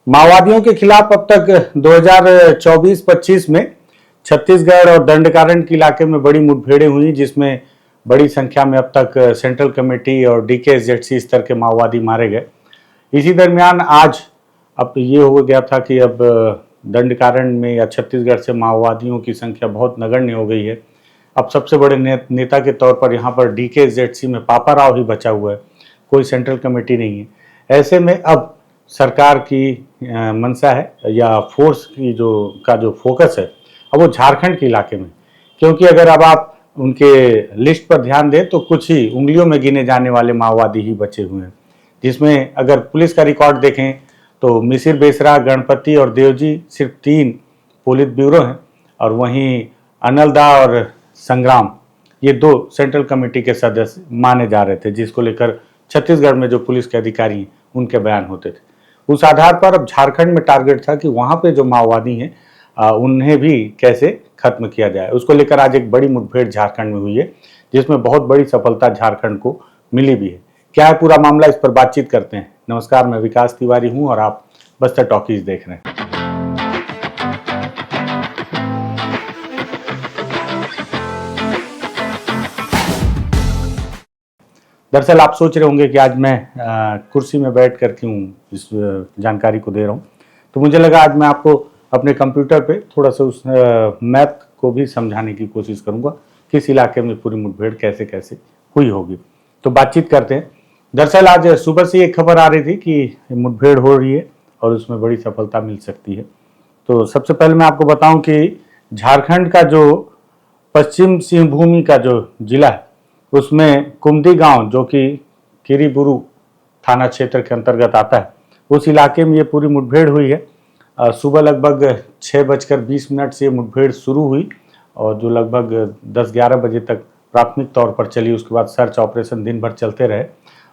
माओवादियों के खिलाफ अब तक 2024-25 में छत्तीसगढ़ और दंडकारण्य के इलाके में बड़ी मुठभेड़ें हुई, जिसमें बड़ी संख्या में अब तक सेंट्रल कमेटी और डीकेएसजेडसी स्तर के माओवादी मारे गए। इसी दरमियान आज अब ये हो गया था कि अब दंडकारण्य में या छत्तीसगढ़ से माओवादियों की संख्या बहुत नगण्य हो गई है। अब सबसे बड़े नेता के तौर पर यहाँ पर डीकेएसजेडसी में पापा राव ही बचा हुआ है, कोई सेंट्रल कमेटी नहीं है। ऐसे में अब सरकार की मंशा है या फोर्स की जो फोकस है अब वो झारखंड के इलाके में, क्योंकि अगर अब आप उनके लिस्ट पर ध्यान दें तो कुछ ही उंगलियों में गिने जाने वाले माओवादी ही बचे हुए हैं, जिसमें अगर पुलिस का रिकॉर्ड देखें तो मिसिर बेसरा, गणपति और देवजी सिर्फ 3 पुलिस ब्यूरो हैं, और वहीं अनलदा और संग्राम ये 2 सेंट्रल कमेटी के सदस्य माने जा रहे थे, जिसको लेकर छत्तीसगढ़ में जो पुलिस के अधिकारी हैं उनके बयान होते थे। उस आधार पर अब झारखंड में टारगेट था कि वहाँ पे जो माओवादी हैं उन्हें भी कैसे खत्म किया जाए। उसको लेकर आज एक बड़ी मुठभेड़ झारखंड में हुई है, जिसमें बहुत बड़ी सफलता झारखंड को मिली भी है। क्या है पूरा मामला, इस पर बातचीत करते हैं। नमस्कार, मैं विकास तिवारी हूँ और आप बस्तर टॉकीज देख रहे हैं। दरअसल आप सोच रहे होंगे कि आज मैं कुर्सी में बैठ कर क्यों इस जानकारी को दे रहा हूँ, तो मुझे लगा आज मैं आपको अपने कंप्यूटर पे थोड़ा सा उस मैप को भी समझाने की कोशिश करूँगा, किस इलाके में पूरी मुठभेड़ कैसे कैसे हुई होगी। तो बातचीत करते हैं। दरअसल आज सुबह से एक खबर आ रही थी कि मुठभेड़ हो रही है और उसमें बड़ी सफलता मिल सकती है। तो सबसे पहले मैं आपको बताऊं कि झारखंड का जो पश्चिम सिंहभूमि का जो जिला है उसमें कुमदी गांव, जो कि किरीबुरू थाना क्षेत्र के अंतर्गत आता है, उस इलाके में ये पूरी मुठभेड़ हुई है। सुबह लगभग 6:20 से ये मुठभेड़ शुरू हुई और जो लगभग 10-11 बजे तक प्राथमिक तौर पर चली। उसके बाद सर्च ऑपरेशन दिन भर चलते रहे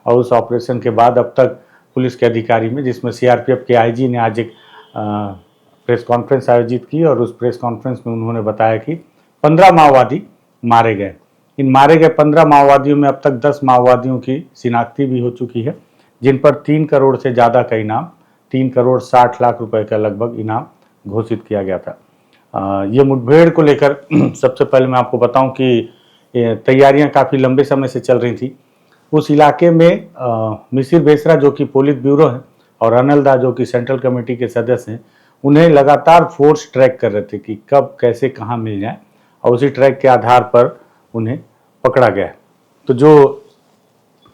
और उस ऑपरेशन के बाद अब तक पुलिस के अधिकारी में, जिसमें सीआरपीएफ के आईजी ने आज एक प्रेस कॉन्फ्रेंस आयोजित की और उस प्रेस कॉन्फ्रेंस में उन्होंने बताया कि 15 माओवादी मारे गए। इन मारे गए 15 माओवादियों में अब तक 10 माओवादियों की शिनाख्ती भी हो चुकी है, जिन पर 3 करोड़ से ज़्यादा का इनाम, 3 करोड़ 60 लाख रुपए का लगभग इनाम घोषित किया गया था। ये मुठभेड़ को लेकर सबसे पहले मैं आपको बताऊं कि तैयारियां काफ़ी लंबे समय से चल रही थी। उस इलाके में मिसिर बेसरा जो कि पोलित ब्यूरो है और अनलदा जो कि सेंट्रल कमेटी के सदस्य हैं, उन्हें लगातार फोर्स ट्रैक कर रहे थे कि कब कैसे कहाँ मिल जाए, और उसी ट्रैक के आधार पर उन्हें पकड़ा गया। तो जो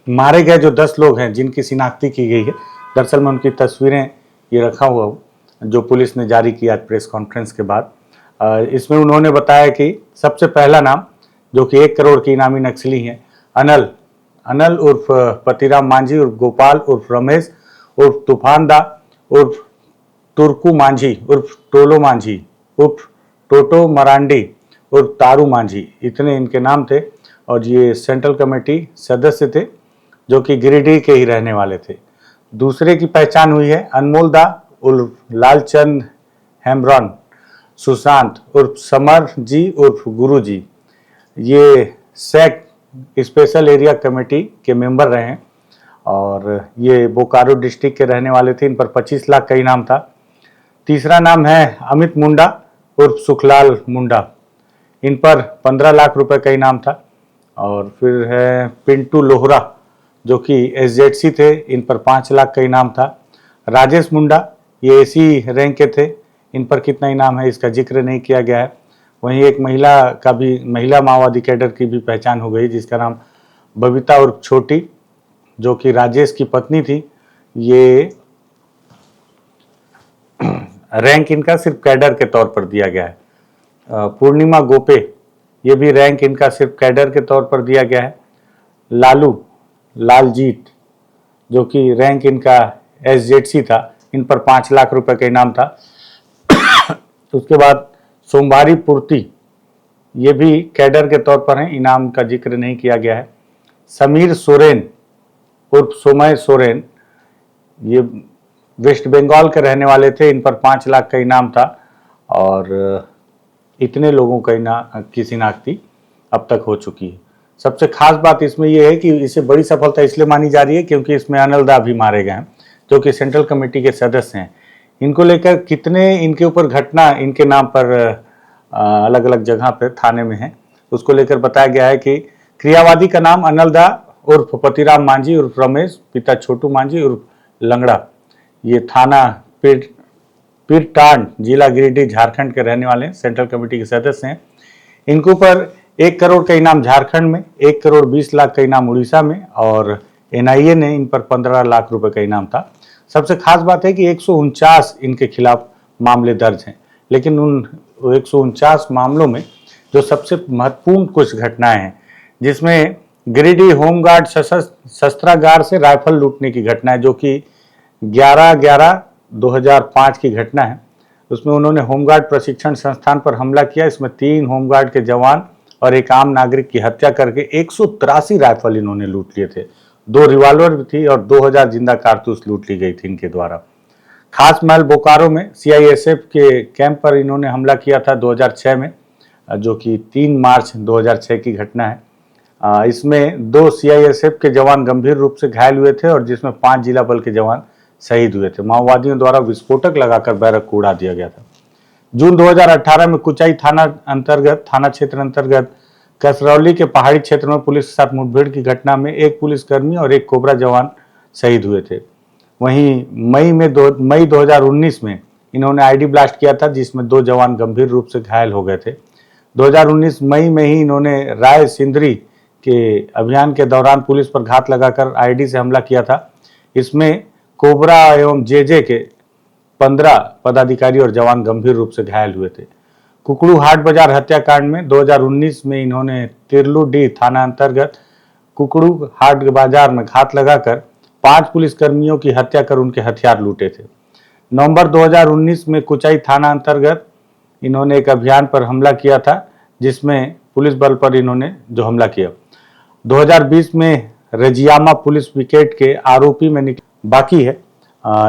मारे गए जो 10 लोग हैं जिनकी शिनाख्ती की गई है, दरअसल मैं उनकी तस्वीरें ये रखा हुआ हूँ जो पुलिस ने जारी किया प्रेस कॉन्फ्रेंस के बाद। इसमें उन्होंने बताया कि सबसे पहला नाम, जो कि 1 करोड़ की इनामी नक्सली हैं, अनल उर्फ पतिराम मांझी उर्फ गोपाल उर्फ रमेश उर्फ तूफानदा उर्फ तुर्कू मांझी उर्फ टोलो मांझी उर्फ टोटो मरांडी उर्फ तारू मांझी, इतने इनके नाम थे। और ये सेंट्रल कमेटी सदस्य थे जो कि गिरिडीह के ही रहने वाले थे। दूसरे की पहचान हुई है अनमोल दा उर्फ लालचंद हेम्ब्रॉन, सुशांत उर्फ समर जी उर्फ गुरु जी। ये सैक स्पेशल एरिया कमेटी के मेंबर रहे हैं और ये बोकारो डिस्ट्रिक्ट के रहने वाले थे। इन पर 25 लाख का इनाम था। तीसरा नाम है अमित मुंडा उर्फ सुखलाल मुंडा, इन पर 15 लाख रुपए का इनाम था। और फिर है पिंटू लोहरा जो कि एसजेडसी थे, इन पर 5 लाख का इनाम था। राजेश मुंडा ये एसी रैंक के थे, इन पर कितना इनाम है इसका जिक्र नहीं किया गया है। वहीं एक महिला माओवादी कैडर की भी पहचान हो गई, जिसका नाम बबीता उर्फ छोटी, जो कि राजेश की पत्नी थी। ये रैंक इनका सिर्फ कैडर के तौर पर दिया गया है। पूर्णिमा गोपे, ये भी रैंक इनका सिर्फ कैडर के तौर पर दिया गया है। लालजीत जो कि रैंक इनका एसजेडसी था, इन पर 5 लाख रुपए का इनाम था। उसके बाद सोमवारी पूर्ति, ये भी कैडर के तौर पर हैं, इनाम का जिक्र नहीं किया गया है। समीर सोरेन उर्फ सोमय सोरेन, ये वेस्ट बंगाल के रहने वाले थे, इन पर 5 लाख का इनाम था। और इतने लोगों की शिनाख्ती अब तक हो चुकी है। सबसे खास बात इसमें यह है कि इसे बड़ी सफलता इसलिए मानी जा रही है क्योंकि इसमें अनलदा भी मारे गए हैं जो कि सेंट्रल कमेटी के सदस्य हैं। इनको लेकर कितने इनके ऊपर घटना इनके नाम पर अलग अलग जगह पर थाने में है, उसको लेकर बताया गया है कि क्रियावादी का नाम अनलदा उर्फ पतिराम मांझी उर्फ रमेश, पिता छोटू मांझी उर्फ लंगड़ा, ये थाना पीरटांड, जिला गिरिडीह, झारखंड के रहने वाले हैं, सेंट्रल कमेटी के सदस्य हैं। इनके ऊपर 1 करोड़ का इनाम झारखंड में, 1 करोड़ 20 लाख का इनाम उड़ीसा में और एनआईए ने इन पर 15 लाख रुपए का इनाम था। सबसे खास बात है कि 149 इनके खिलाफ मामले दर्ज हैं, लेकिन उन 149 मामलों में जो सबसे महत्वपूर्ण कुछ घटनाएं हैं, जिसमें गिरिडीह होमगार्ड शस्त्रागार से राइफल लूटने की घटना है, जो कि 11/11/2005 की घटना है। उसमें उन्होंने होमगार्ड प्रशिक्षण संस्थान पर हमला किया। इसमें 3 होमगार्ड के जवान और एक आम नागरिक की हत्या करके 183 राइफल इन्होंने लूट लिए थे। 2 रिवॉल्वर भी थी और 2000 जिंदा कारतूस लूट ली गई थी इनके द्वारा। खास महल बोकारो में सीआईएसएफ के कैंप पर इन्होंने हमला किया था 2006 में, जो कि 3 मार्च 2006 की घटना है। इसमें 2 सीआईएसएफ के जवान गंभीर रूप से घायल हुए थे और जिसमें 5 जिला बल के जवान शहीद हुए थे। माओवादियों द्वारा विस्फोटक लगाकर बैरक को उड़ा दिया गया था। जून 2018 में कुचाई थाना क्षेत्र अंतर्गत कसरौली के पहाड़ी क्षेत्र में पुलिस के साथ मुठभेड़ की घटना में 1 पुलिसकर्मी और 1 कोबरा जवान शहीद हुए थे। वहीं मई 2019 में इन्होंने आईडी ब्लास्ट किया था, जिसमें 2 जवान गंभीर रूप से घायल हो गए थे। 2019 मई में ही इन्होंने राय सिंदरी के अभियान के दौरान पुलिस पर घात लगाकर आईडी से हमला किया था। इसमें कोबरा एवं जेजे के 15 पदाधिकारी और जवान गंभीर रूप से घायल हुए थे। कुकड़ू हाट बाजार हत्याकांड में 2019 में इन्होंने तिरलूडीह थाना अंतर्गत कुकड़ू हाट बाजार में घात लगाकर 5 पुलिसकर्मियों की हत्या कर उनके हथियार लूटे थे। नवंबर 2019 में कुचाई थाना अंतर्गत इन्होंने एक अभियान पर हमला किया था, जिसमें पुलिस बल पर इन्होंने जो हमला किया। 2020 में रजियामा पुलिस विकेट के आरोपी में बाकी है।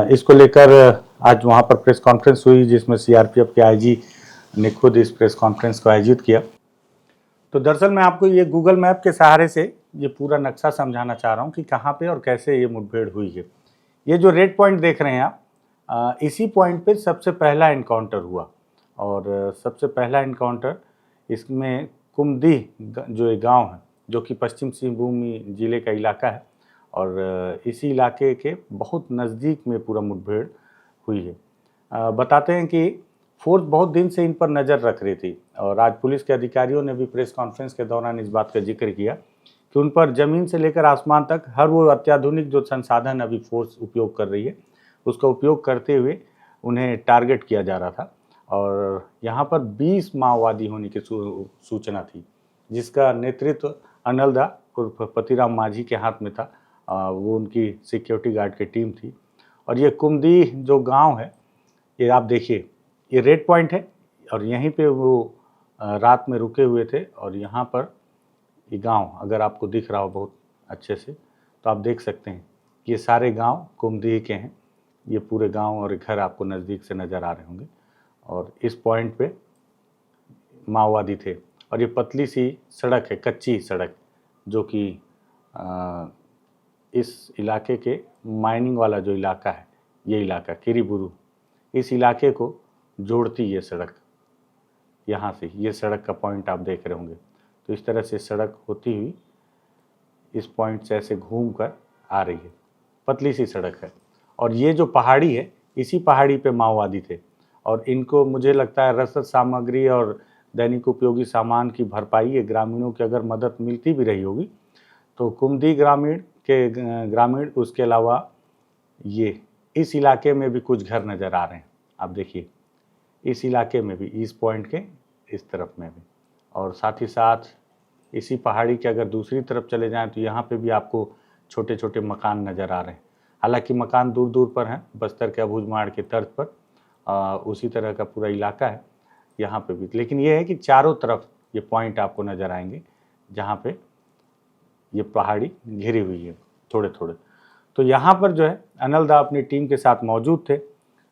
इसको लेकर आज वहां पर प्रेस कॉन्फ्रेंस हुई, जिसमें सीआरपीएफ के आईजी ने खुद इस प्रेस कॉन्फ्रेंस को आयोजित किया। तो दरअसल मैं आपको ये गूगल मैप के सहारे से ये पूरा नक्शा समझाना चाह रहा हूँ कि कहाँ पे और कैसे ये मुठभेड़ हुई है। ये जो रेड पॉइंट देख रहे हैं आप, इसी पॉइंट पे सबसे पहला इनकाउंटर हुआ और सबसे पहला इनकाउंटर इसमें कुमदीह जो एक गाँव है, जो कि पश्चिम सिंहभूम जिले का इलाका है और इसी इलाके के बहुत नज़दीक में पूरा मुठभेड़ हुई है। बताते हैं कि फोर्स बहुत दिन से इन पर नज़र रख रही थी और आज पुलिस के अधिकारियों ने भी प्रेस कॉन्फ्रेंस के दौरान इस बात का जिक्र किया कि उन पर ज़मीन से लेकर आसमान तक हर वो अत्याधुनिक जो संसाधन अभी फोर्स उपयोग कर रही है, उसका उपयोग करते हुए उन्हें टारगेट किया जा रहा था। और यहाँ पर 20 माओवादी होने की सूचना थी, जिसका नेतृत्व अनलदा उर्फ पतिराम मांझी के हाथ में था। वो उनकी सिक्योरिटी गार्ड की टीम थी। और ये कुमदीह जो गांव है, ये आप देखिए, ये रेड पॉइंट है और यहीं पे वो रात में रुके हुए थे। और यहाँ पर ये गांव अगर आपको दिख रहा हो बहुत अच्छे से, तो आप देख सकते हैं कि ये सारे गांव कुमदीह के हैं। ये पूरे गांव और घर आपको नज़दीक से नज़र आ रहे होंगे। और इस पॉइंट पे माओवादी थे और ये पतली सी सड़क है, कच्ची सड़क, जो कि इस इलाके के माइनिंग वाला जो इलाका है, ये इलाका किरीबुरू, इस इलाके को जोड़ती ये सड़क। यहाँ से ये सड़क का पॉइंट आप देख रहे होंगे। तो इस तरह से सड़क होती हुई इस पॉइंट से ऐसे घूम कर आ रही है, पतली सी सड़क है। और ये जो पहाड़ी है, इसी पहाड़ी पे माओवादी थे और इनको मुझे लगता है रसद सामग्री और दैनिक उपयोगी सामान की भरपाई ये ग्रामीणों की अगर मदद मिलती भी रही होगी, तो कुमदीह ग्रामीण उसके अलावा ये इस इलाके में भी कुछ घर नज़र आ रहे हैं। आप देखिए, इस इलाके में भी, इस पॉइंट के इस तरफ में भी, और साथ ही साथ इसी पहाड़ी के अगर दूसरी तरफ चले जाएं तो यहाँ पे भी आपको छोटे छोटे मकान नज़र आ रहे हैं। हालांकि मकान दूर दूर पर हैं, बस्तर के अबूझमाड़ के तर्ज पर उसी तरह का पूरा इलाका है यहाँ पे भी। लेकिन ये है कि चारों तरफ ये पॉइंट आपको नज़र आएंगे जहाँ पे ये पहाड़ी घिरी हुई है थोड़े थोड़े। तो यहाँ पर जो है अनलदा अपनी टीम के साथ मौजूद थे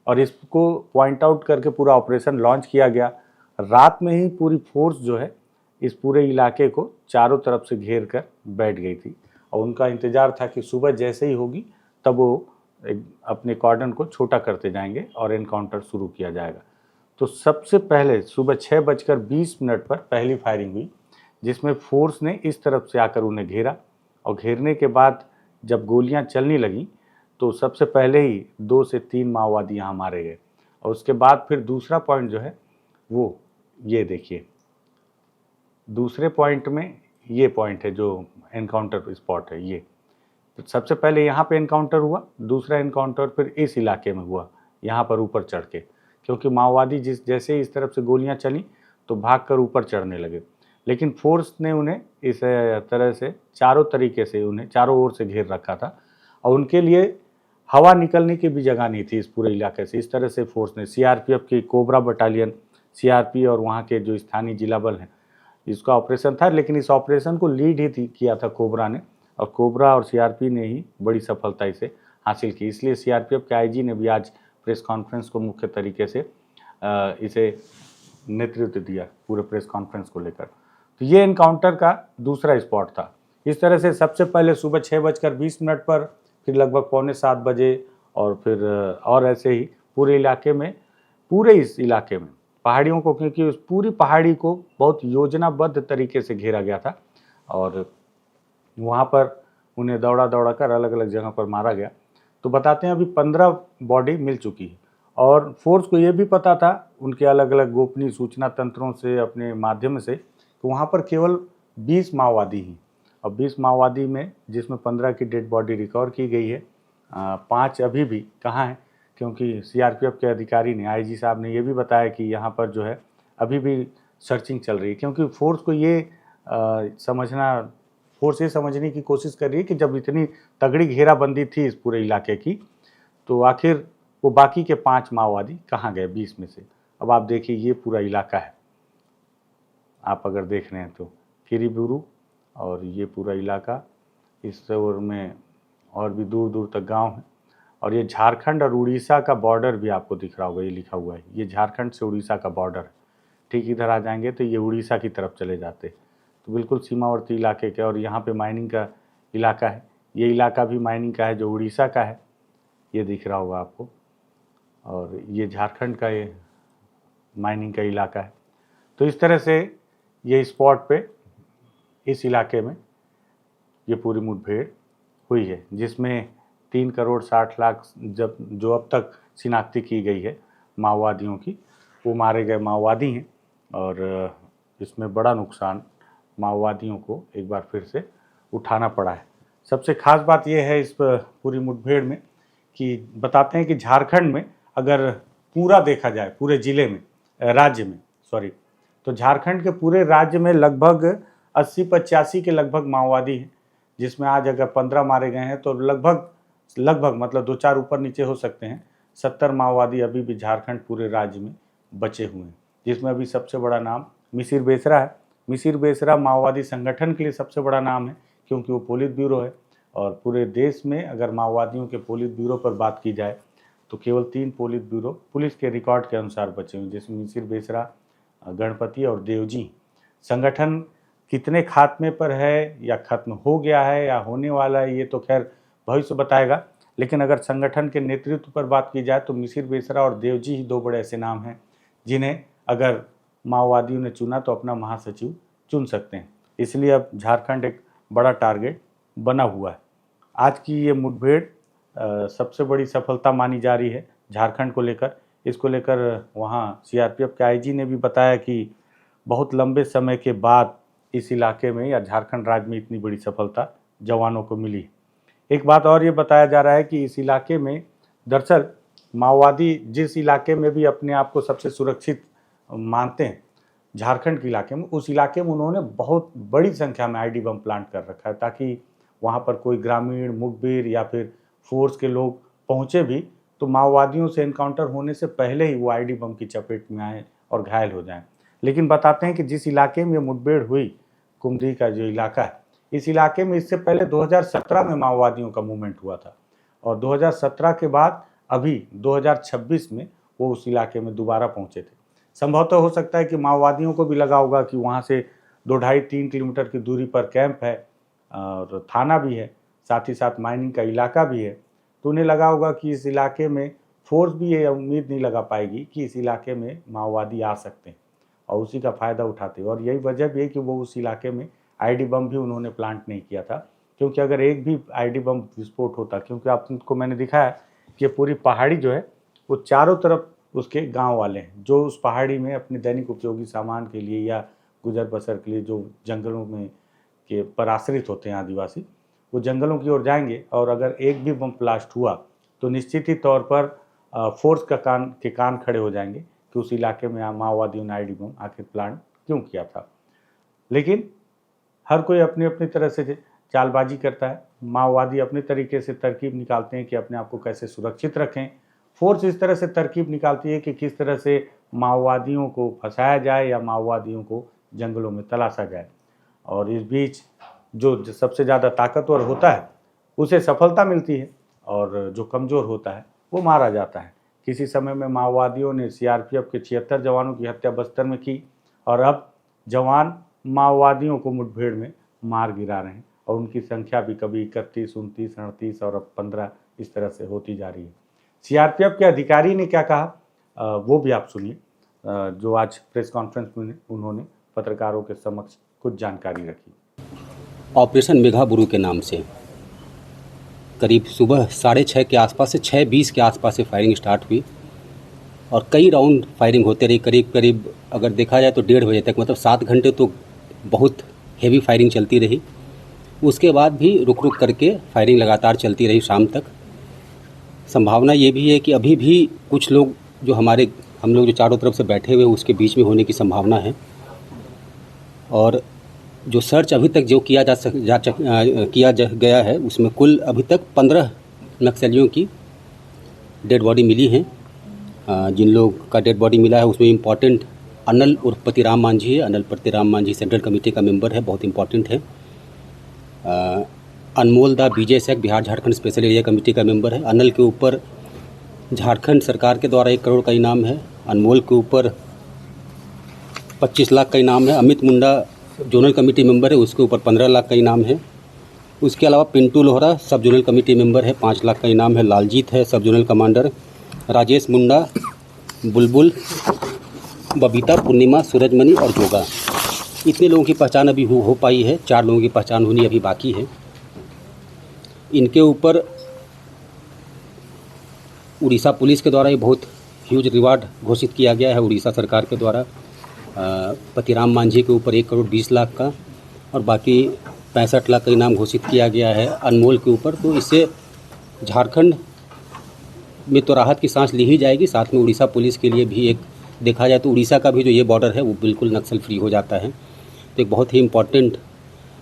और इसको पॉइंट आउट करके पूरा ऑपरेशन लॉन्च किया गया। रात में ही पूरी फोर्स जो है इस पूरे इलाके को चारों तरफ से घेर कर बैठ गई थी और उनका इंतज़ार था कि सुबह जैसे ही होगी तब वो अपने कॉर्डन को छोटा करते जाएंगे और एनकाउंटर शुरू किया जाएगा। तो सबसे पहले सुबह 6:20 पर पहली फायरिंग हुई, जिसमें फोर्स ने इस तरफ से आकर उन्हें घेरा, और घेरने के बाद जब गोलियां चलने लगी तो सबसे पहले ही 2 से 3 माओवादी यहाँ मारे गए। और उसके बाद फिर दूसरा पॉइंट जो है वो ये देखिए, दूसरे पॉइंट में ये पॉइंट है जो एनकाउंटर स्पॉट है ये। तो सबसे पहले यहाँ पे एनकाउंटर हुआ, दूसरा एनकाउंटर फिर इस इलाके में हुआ, यहाँ पर ऊपर चढ़ के, क्योंकि माओवादी जैसे इस तरफ से गोलियां चली तो भागकर ऊपर चढ़ने लगे। लेकिन फोर्स ने उन्हें इस तरह से चारों तरीके से उन्हें चारों ओर से घेर रखा था, और उनके लिए हवा निकलने की भी जगह नहीं थी इस पूरे इलाके से। इस तरह से फोर्स ने, सीआरपीएफ की कोबरा बटालियन, सीआरपी और वहाँ के जो स्थानीय जिला बल हैं, इसका ऑपरेशन था। लेकिन इस ऑपरेशन को लीड ही किया था कोबरा ने, और कोबरा और सीआरपी ने ही बड़ी सफलता इसे हासिल की। इसलिए सीआरपीएफ के आईजी ने भी आज प्रेस कॉन्फ्रेंस को मुख्य तरीके से इसे नेतृत्व दिया पूरे प्रेस कॉन्फ्रेंस को लेकर। तो ये एनकाउंटर का दूसरा स्पॉट था। इस तरह से सबसे पहले सुबह 6:20 पर, फिर लगभग 6:45 बजे, और फिर और ऐसे ही पूरे इलाके में, पूरे इस इलाके में पहाड़ियों को, क्योंकि उस पूरी पहाड़ी को बहुत योजनाबद्ध तरीके से घेरा गया था, और वहाँ पर उन्हें दौड़ा कर अलग अलग जगह पर मारा गया। तो बताते हैं अभी 15 बॉडी मिल चुकी है, और फोर्स को ये भी पता था उनके अलग अलग गोपनीय सूचना तंत्रों से, अपने माध्यम से, तो वहाँ पर केवल 20 माओवादी ही, और 20 माओवादी में जिसमें 15 की डेड बॉडी रिकवर की गई है। 5 अभी भी कहाँ हैं, क्योंकि सीआरपीएफ के अधिकारी ने, आईजी साहब ने ये भी बताया कि यहाँ पर जो है अभी भी सर्चिंग चल रही है, क्योंकि फोर्स को ये फोर्स ये समझने की कोशिश कर रही है कि जब इतनी तगड़ी घेराबंदी थी इस पूरे इलाके की, तो आखिर वो बाकी के 5 माओवादी कहाँ गए 20 में से। अब आप देखिए ये पूरा इलाका है, आप अगर देख रहे हैं तो किरीबुरू, और ये पूरा इलाका, इस ओर में और भी दूर दूर तक गांव है, और ये झारखंड और उड़ीसा का बॉर्डर भी आपको दिख रहा होगा, ये लिखा हुआ है, ये झारखंड से उड़ीसा का बॉर्डर है। ठीक इधर आ जाएंगे तो ये उड़ीसा की तरफ चले जाते, तो बिल्कुल सीमावर्ती इलाके के, और यहाँ पे माइनिंग का इलाका है, ये इलाका भी माइनिंग का है जो उड़ीसा का है, ये दिख रहा होगा आपको, और ये झारखंड का ये माइनिंग का इलाका है। तो इस तरह से ये स्पॉट पे इस इलाके में ये पूरी मुठभेड़ हुई है, जिसमें 3,60,00,000 जो अब तक शिनाख्ती की गई है माओवादियों की, वो मारे गए माओवादी हैं, और इसमें बड़ा नुकसान माओवादियों को एक बार फिर से उठाना पड़ा है। सबसे खास बात यह है इस पूरी मुठभेड़ में कि बताते हैं कि झारखंड में अगर पूरा देखा जाए, पूरे ज़िले में, राज्य में, सॉरी, तो झारखंड के पूरे राज्य में लगभग 80-85 के लगभग माओवादी हैं, जिसमें आज अगर 15 मारे गए हैं तो लगभग मतलब 2-4 ऊपर नीचे हो सकते हैं, 70 माओवादी अभी भी झारखंड पूरे राज्य में बचे हुए हैं, जिसमें अभी सबसे बड़ा नाम मिसिर बेसरा है। मिसिर बेसरा माओवादी संगठन के लिए सबसे बड़ा नाम है, क्योंकि वो पोलित ब्यूरो है, और पूरे देश में अगर माओवादियों के पोलित ब्यूरो पर बात की जाए तो केवल 3 पोलित ब्यूरो पुलिस के रिकॉर्ड के अनुसार बचे हुए, जिसमें मिसिर बेसरा, गणपति और देवजी। संगठन कितने खात्मे पर है, या खत्म हो गया है, या होने वाला है, ये तो खैर भविष्य बताएगा। लेकिन अगर संगठन के नेतृत्व पर बात की जाए तो मिसिर बेसरा और देवजी ही 2 बड़े ऐसे नाम हैं जिन्हें अगर माओवादियों ने चुना तो अपना महासचिव चुन सकते हैं। इसलिए अब झारखंड एक बड़ा टारगेट बना हुआ है। आज की ये मुठभेड़ सबसे बड़ी सफलता मानी जा रही है झारखंड को लेकर। इसको लेकर वहाँ सीआरपीएफ के आईजी ने भी बताया कि बहुत लंबे समय के बाद इस इलाके में या झारखंड राज्य में इतनी बड़ी सफलता जवानों को मिली। एक बात और ये बताया जा रहा है कि इस इलाके में दरअसल माओवादी जिस इलाके में भी अपने आप को सबसे सुरक्षित मानते हैं, झारखंड के इलाके में, उस इलाके में उन्होंने बहुत बड़ी संख्या में आईडी बम प्लांट कर रखा है, ताकि वहाँ पर कोई ग्रामीण, मुखबिर या फिर फोर्स के लोग पहुँचे भी तो माओवादियों से एनकाउंटर होने से पहले ही वो आईडी बम की चपेट में आए और घायल हो जाएं। लेकिन बताते हैं कि जिस इलाके में मुठभेड़ हुई, कुमरी का जो इलाका है, इस इलाके में इससे पहले 2017 में माओवादियों का मूवमेंट हुआ था, और 2017 के बाद अभी 2026 में वो उस इलाके में दोबारा पहुंचे थे। संभवतः हो सकता है कि माओवादियों को भी लगा होगा कि वहाँ से 2-2.5-3 किलोमीटर की दूरी पर कैंप है और थाना भी है, साथ ही साथ माइनिंग का इलाका भी है, तो उन्हें लगा होगा कि इस इलाके में फोर्स भी ये उम्मीद नहीं लगा पाएगी कि इस इलाके में माओवादी आ सकते हैं और उसी का फ़ायदा उठाते हैं। और यही वजह भी है कि वो उस इलाके में आईडी बम भी उन्होंने प्लांट नहीं किया था, क्योंकि अगर एक भी आईडी बम विस्फोट होता, क्योंकि आपको मैंने दिखाया कि पूरी पहाड़ी जो है वो चारों तरफ उसके गांव वाले हैं जो उस पहाड़ी में अपने दैनिक उपयोगी सामान के लिए या गुजर बसर के लिए जो जंगलों में के पर आश्रित होते हैं आदिवासी, वो जंगलों की ओर जाएंगे और अगर एक भी बम ब्लास्ट हुआ तो निश्चित ही तौर पर फोर्स का कान खड़े हो जाएंगे कि उस इलाके में माओवादियों ने आईडी बम आखिर प्लांट क्यों किया था। लेकिन हर कोई अपनी अपनी तरह से चालबाजी करता है। माओवादी अपने तरीके से तरकीब निकालते हैं कि अपने आप को कैसे सुरक्षित रखें। फोर्स इस तरह से तरकीब निकालती है कि किस तरह से माओवादियों को फंसाया जाए या माओवादियों को जंगलों में तलाशा जाए। और इस बीच जो सबसे ज़्यादा ताकतवर होता है उसे सफलता मिलती है और जो कमज़ोर होता है वो मारा जाता है। किसी समय में माओवादियों ने सीआरपीएफ के 76 जवानों की हत्या बस्तर में की और अब जवान माओवादियों को मुठभेड़ में मार गिरा रहे हैं और उनकी संख्या भी कभी 31, 29, 38 और अब 15 इस तरह से होती जा रही है। सीआरपीएफ के अधिकारी ने क्या कहा वो भी आप सुनिए, जो आज प्रेस कॉन्फ्रेंस में उन्होंने पत्रकारों के समक्ष कुछ जानकारी रखी। ऑपरेशन मेघाबुरु के नाम से करीब सुबह 6:30 के आसपास से 6:20 के आसपास से फायरिंग स्टार्ट हुई और कई राउंड फायरिंग होते रही। करीब अगर देखा जाए तो 1:30 बजे तक, मतलब 7 घंटे तो बहुत हेवी फायरिंग चलती रही। उसके बाद भी रुक रुक करके फायरिंग लगातार चलती रही शाम तक। संभावना ये भी है कि अभी भी कुछ लोग जो हम लोग जो चारों तरफ से बैठे हुए उसके बीच में होने की संभावना है। और जो सर्च अभी तक जो किया गया है उसमें कुल अभी तक 15 नक्सलियों की डेड बॉडी मिली हैं। जिन लोग का डेड बॉडी मिला है उसमें इम्पॉर्टेंट अनल उर्फ पतिराम मांझी है। अनल पतिराम मांझी सेंट्रल कमेटी का मेंबर है, बहुत इम्पॉर्टेंट है। Anmol da BJ SAC Bihar Jharkhand special area committee का मेंबर है। अनल के ऊपर झारखंड सरकार के द्वारा 1 करोड़ का इनाम है। अनमोल के ऊपर 25 लाख का इनाम है। अमित मुंडा जोनल कमेटी मेंबर है, उसके ऊपर 15 लाख का इनाम है। उसके अलावा पिंटू लोहरा सब जोनल कमेटी मेंबर है, 5 लाख का इनाम है। लालजीत है सब जोनल कमांडर। राजेश मुंडा, बुलबुल, बबीता, पूर्णिमा, सूरजमणि और जोगा, इतने लोगों की पहचान अभी हो पाई है। 4 लोगों की पहचान होनी अभी बाकी है। इनके ऊपर उड़ीसा पुलिस के द्वारा ये बहुत ह्यूज रिवार्ड घोषित किया गया है उड़ीसा सरकार के द्वारा। पतिराम मांझी के ऊपर 1 करोड़ 20 लाख का और बाकी 65 लाख का इनाम घोषित किया गया है अनमोल के ऊपर। तो इससे झारखंड में तो राहत की सांस ली ही जाएगी, साथ में उड़ीसा पुलिस के लिए भी एक देखा जाए तो उड़ीसा का भी जो ये बॉर्डर है वो बिल्कुल नक्सल फ्री हो जाता है। तो एक बहुत ही इम्पॉर्टेंट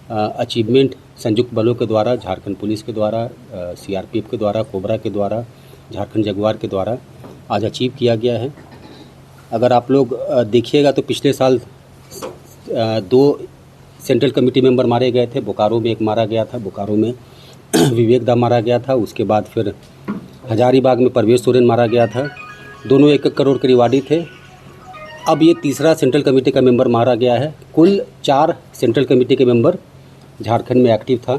अचीवमेंट संयुक्त बलों के द्वारा, झारखंड पुलिस के द्वारा, सीआरपीएफ के द्वारा, कोबरा के द्वारा, झारखंड जगुआर के द्वारा आज अचीव किया गया है। अगर आप लोग देखिएगा तो पिछले साल 2 सेंट्रल कमेटी मेंबर मारे गए थे। बोकारो में एक मारा गया था, बोकारो में विवेक दा मारा गया था। उसके बाद फिर हजारीबाग में परवेश सोरेन मारा गया था। दोनों 1-1 करोड़ के रिवार्डी थे। अब ये तीसरा सेंट्रल कमेटी का मेंबर मारा गया है। कुल 4 सेंट्रल कमेटी के मेंबर झारखंड में एक्टिव था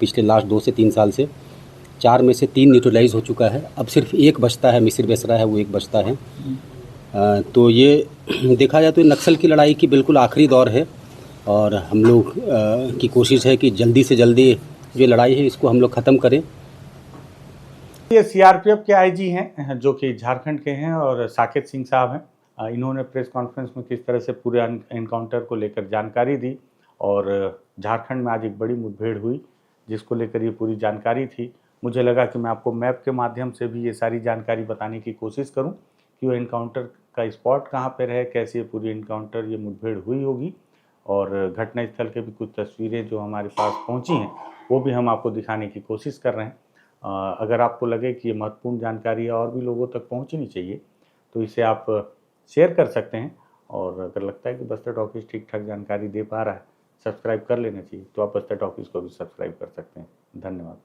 पिछले लास्ट 2 से 3 साल से। 4 में से 3 न्यूट्रलाइज हो चुका है। अब सिर्फ 1 बचता है, मिसिर बेसरा है, वो 1 बचता है। तो ये देखा जाए तो नक्सल की लड़ाई की बिल्कुल आखिरी दौर है और हम लोग की कोशिश है कि जल्दी से जल्दी जो लड़ाई है इसको हम लोग ख़त्म करें। ये सीआरपीएफ के आईजी हैं जो कि झारखंड के हैं और साकेत सिंह साहब हैं। इन्होंने प्रेस कॉन्फ्रेंस में किस तरह से पूरे एनकाउंटर को लेकर जानकारी दी और झारखंड में आज एक बड़ी मुठभेड़ हुई जिसको लेकर ये पूरी जानकारी थी। मुझे लगा कि मैं आपको मैप के माध्यम से भी ये सारी जानकारी बताने की कोशिश करूं कि वो एनकाउंटर का स्पॉट कहाँ पर है, कैसे ये पूरी एनकाउंटर ये मुठभेड़ हुई होगी और घटनास्थल के भी कुछ तस्वीरें जो हमारे पास पहुँची हैं वो भी हम आपको दिखाने की कोशिश कर रहे हैं। अगर आपको लगे कि ये महत्वपूर्ण जानकारी और भी लोगों तक पहुंचनी चाहिए तो इसे आप शेयर कर सकते हैं और अगर लगता है कि बस्तर टॉकीज ठीक ठाक जानकारी दे पा रहा है, सब्सक्राइब कर लेना चाहिए, तो आप बस्तर टॉकीज को भी सब्सक्राइब कर सकते हैं। धन्यवाद।